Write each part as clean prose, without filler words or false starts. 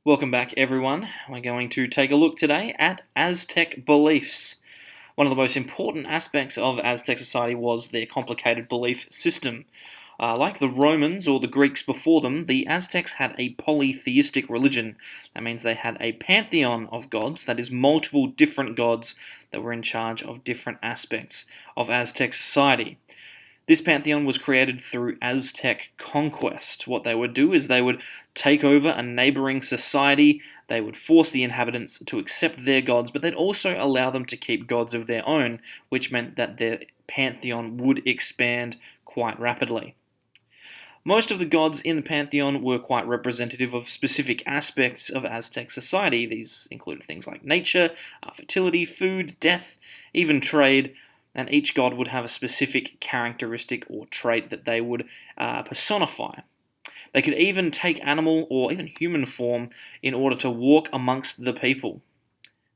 Welcome back, everyone. We're going to take a look today at Aztec beliefs. One of the most important aspects of Aztec society was their complicated belief system. Like the Romans or the Greeks before them, the Aztecs had a polytheistic religion. That means they had a pantheon of gods, that is, multiple different gods that were in charge of different aspects of Aztec society. This pantheon was created through Aztec Conquest. What they would do is they would take over a neighboring society, they would force the inhabitants to accept their gods, but they'd also allow them to keep gods of their own, which meant that their pantheon would expand quite rapidly. Most of the gods in the pantheon were quite representative of specific aspects of Aztec society. These included things like nature, fertility, food, death, even trade, and each god would have a specific characteristic or trait that they would personify. They could even take animal or even human form in order to walk amongst the people.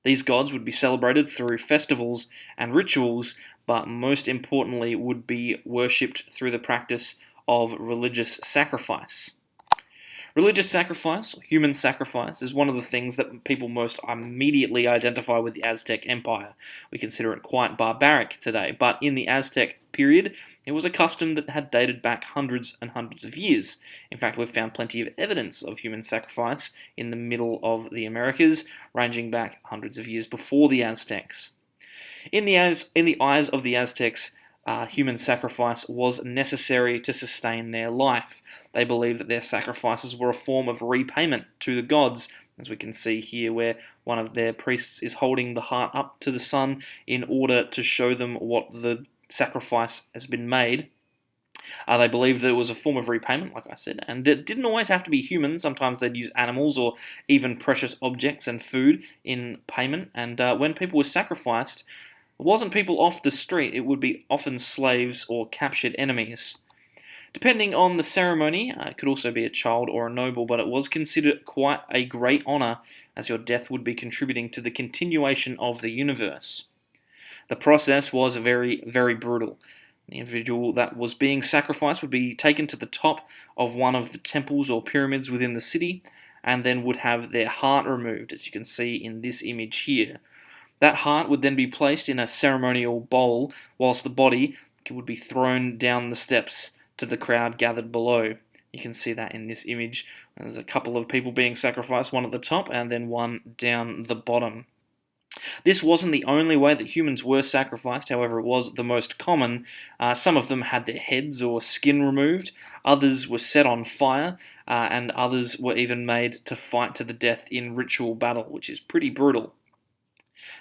These gods would be celebrated through festivals and rituals, but most importantly would be worshipped through the practice of religious sacrifice. Religious sacrifice, human sacrifice, is one of the things that people most immediately identify with the Aztec Empire. We consider it quite barbaric today, but in the Aztec period, it was a custom that had dated back hundreds and hundreds of years. In fact, we've found plenty of evidence of human sacrifice in the middle of the Americas, ranging back hundreds of years before the Aztecs. In the eyes of the Aztecs, human sacrifice was necessary to sustain their life. They believed that their sacrifices were a form of repayment to the gods, as we can see here where one of their priests is holding the heart up to the sun in order to show them what the sacrifice has been made. They believed that it was a form of repayment, like I said, and it didn't always have to be human. Sometimes they'd use animals or even precious objects and food in payment, and when people were sacrificed, it wasn't people off the street, it would be often slaves or captured enemies. Depending on the ceremony, it could also be a child or a noble, but it was considered quite a great honour, as your death would be contributing to the continuation of the universe. The process was very, very brutal. The individual that was being sacrificed would be taken to the top of one of the temples or pyramids within the city, and then would have their heart removed, as you can see in this image here. That heart would then be placed in a ceremonial bowl, whilst the body would be thrown down the steps to the crowd gathered below. You can see that in this image. There's a couple of people being sacrificed, one at the top and then one down the bottom. This wasn't the only way that humans were sacrificed, however it was the most common. Some of them had their heads or skin removed, others were set on fire, and others were even made to fight to the death in ritual battle, which is pretty brutal.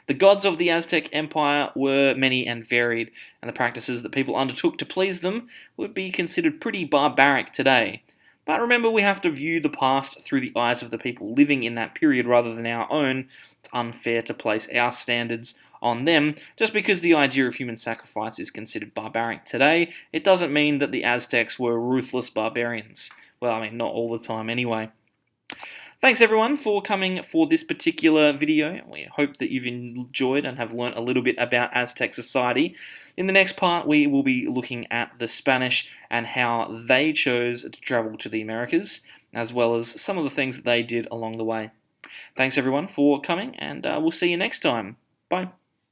The gods of the Aztec Empire were many and varied, and the practices that people undertook to please them would be considered pretty barbaric today. But remember, we have to view the past through the eyes of the people living in that period rather than our own. It's unfair to place our standards on them. Just because the idea of human sacrifice is considered barbaric today, it doesn't mean that the Aztecs were ruthless barbarians. Well, I mean, not all the time anyway. Thanks everyone for coming for this particular video. We hope that you've enjoyed and have learnt a little bit about Aztec society. In the next part, we will be looking at the Spanish and how they chose to travel to the Americas, as well as some of the things that they did along the way. Thanks everyone for coming, and we'll see you next time. Bye.